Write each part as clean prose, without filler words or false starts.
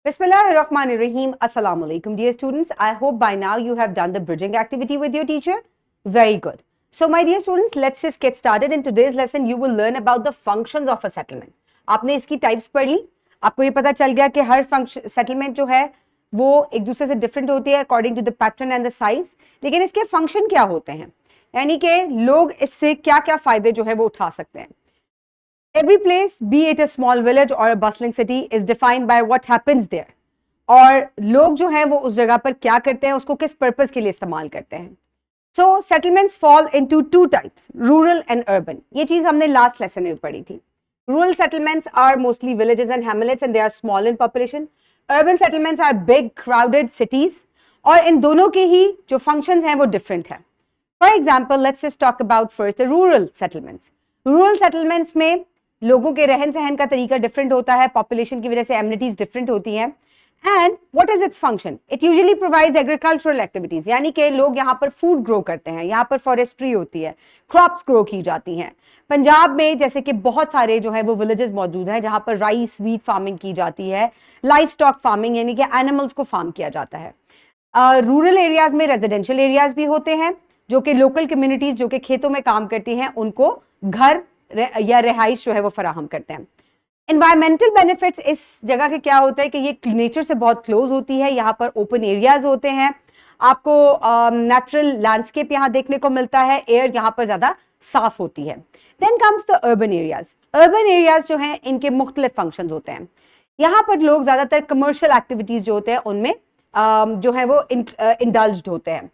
Bismillahirrahmanirrahim. Assalamu alaikum, dear students. I hope by now you have done the bridging activity with your teacher. Very good. So, my dear students, let's just get started. In today's lesson, you will learn about the functions of a settlement. आपने इसकी types पढ़ ली, आपको ये पता चल गया कि हर function settlement जो है वो एक दूसरे से different होती है according to the pattern and the size. लेकिन इसके function क्या होते हैं, यानी कि लोग इससे क्या-क्या फायदे जो है वो उठा सकते हैं. Every place, be it a small village or a bustling city, is defined by what happens there. और लोग जो हैं वो उस जगह पर क्या करते हैं, उसको किस पर्पस के लिए इस्तेमाल करते हैं. So settlements fall into two types, rural and urban. ये चीज हमने last lesson में पढ़ी थी. Rural settlements are mostly villages and hamlets and they are small in population. Urban settlements are big crowded cities. और इन दोनों के ही जो functions हैं वो different हैं. For example, let's just talk about first the rural settlements. Rural settlements में लोगों के रहन सहन का तरीका डिफरेंट होता है, पॉपुलेशन की वजह से एमिनिटीज डिफरेंट होती हैं. And what is its function? It usually provides agricultural activities, यानी कि लोग यहाँ पर फूड ग्रो करते हैं, यहाँ पर फॉरेस्ट्री होती है, क्रॉप्स ग्रो की जाती हैं. पंजाब में जैसे कि बहुत सारे जो है वो विलेजेस मौजूद हैं जहाँ पर राइस वीट फार्मिंग की जाती है, लाइफ स्टॉक फार्मिंग यानी कि एनिमल्स को फार्म किया जाता है. रूरल एरियाज में रेजिडेंशियल एरियाज भी होते हैं जो कि लोकल कम्युनिटीज जो कि खेतों में काम करती हैं उनको घर या रिहाइश जो है वो फराहम करते हैं. एनवायरमेंटल बेनिफिट्स इस जगह के क्या होता है कि ये नेचर से बहुत क्लोज होती है, यहाँ पर ओपन एरियाज होते हैं, आपको नेचुरल लैंडस्केप यहाँ देखने को मिलता है, एयर यहाँ पर ज्यादा साफ होती है. Then comes the urban areas. Urban areas जो हैं इनके मुख्तलिफ फंक्शंस होते हैं. यहाँ पर लोग ज्यादातर कमर्शियल एक्टिविटीज जो होते हैं उनमें जो है वो इंडल्ज्ड होते हैं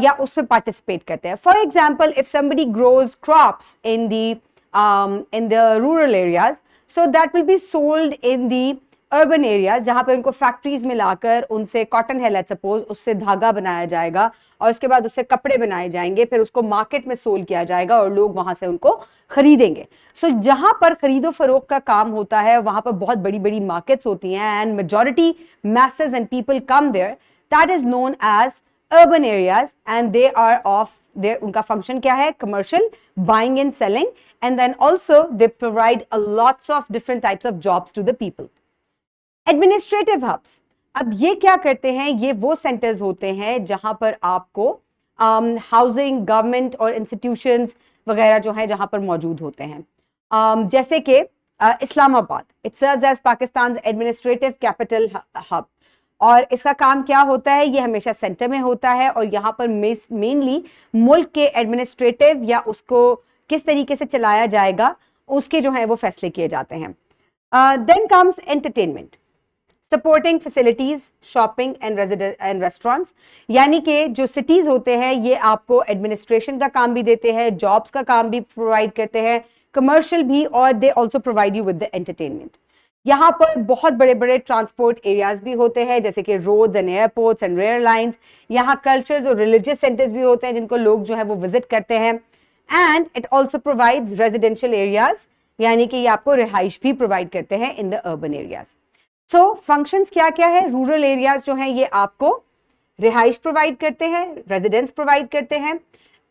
या उसमें पार्टिसिपेट करते हैं. For example, if somebody grows crops in the rural areas, so that will be sold in the urban areas, जहाँ पे उनको फैक्ट्रीज में लाकर उनसे कॉटन है लेट्स सपोज, उससे धागा बनाया जाएगा और उसके बाद उससे कपड़े बनाए जाएंगे, फिर उसको मार्केट में सोल्ड किया जाएगा और लोग वहां से उनको खरीदेंगे. सो जहां पर खरीदो फरोख्त का काम होता है वहां पर बहुत बड़ी बड़ी मार्केट्स होती हैं and majority message and people come there. That is known as urban areas and they are of their उनका function क्या है? Commercial, buying and selling, and then also they provide a lots of different types of jobs to the people. Administrative hubs, अब ये क्या करते हैं? ये वो centers होते हैं जहां पर आपको housing, government और institutions वगैरह जो है जहां पर मौजूद होते हैं. जैसे कि Islamabad, it serves as Pakistan's administrative capital hub. और इसका काम क्या होता है? ये हमेशा सेंटर में होता है और यहाँ पर मेनली मुल्क के एडमिनिस्ट्रेटिव या उसको किस तरीके से चलाया जाएगा उसके जो है वो फैसले किए जाते हैं. Then comes entertainment, supporting facilities, shopping and restaurants, यानी कि जो सिटीज होते हैं ये आपको एडमिनिस्ट्रेशन का काम भी देते हैं, जॉब्स का काम भी प्रोवाइड करते हैं, कमर्शियल भी, और they also provide you with the entertainment. यहाँ पर बहुत बड़े बड़े ट्रांसपोर्ट एरियाज भी होते हैं जैसे कि roads and airports and rail lines. यहाँ कल्चर्स और रिलीजियस सेंटर्स भी होते हैं जिनको लोग जो है वो विजिट करते हैं. And it also provides residential areas, यानी कि ये आपको रिहाइश भी प्रोवाइड करते हैं in the urban areas. So functions क्या क्या है? रूरल एरियाज जो हैं ये आपको रिहाइश प्रोवाइड करते हैं, रेजिडेंस प्रोवाइड करते हैं,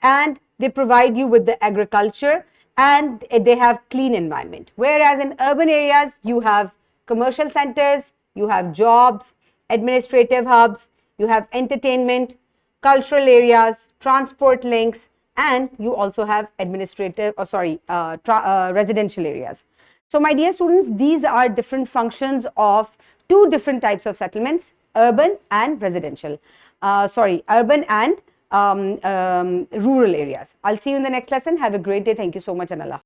and they provide you with the agriculture and they have clean environment, whereas in urban areas you have commercial centers, you have jobs, administrative hubs, you have entertainment, cultural areas, transport links, and you also have residential areas. So my dear students, these are different functions of two different types of settlements, urban and residential, urban and rural areas. I'll see you in the next lesson. Have a great day. Thank you so much and Allah.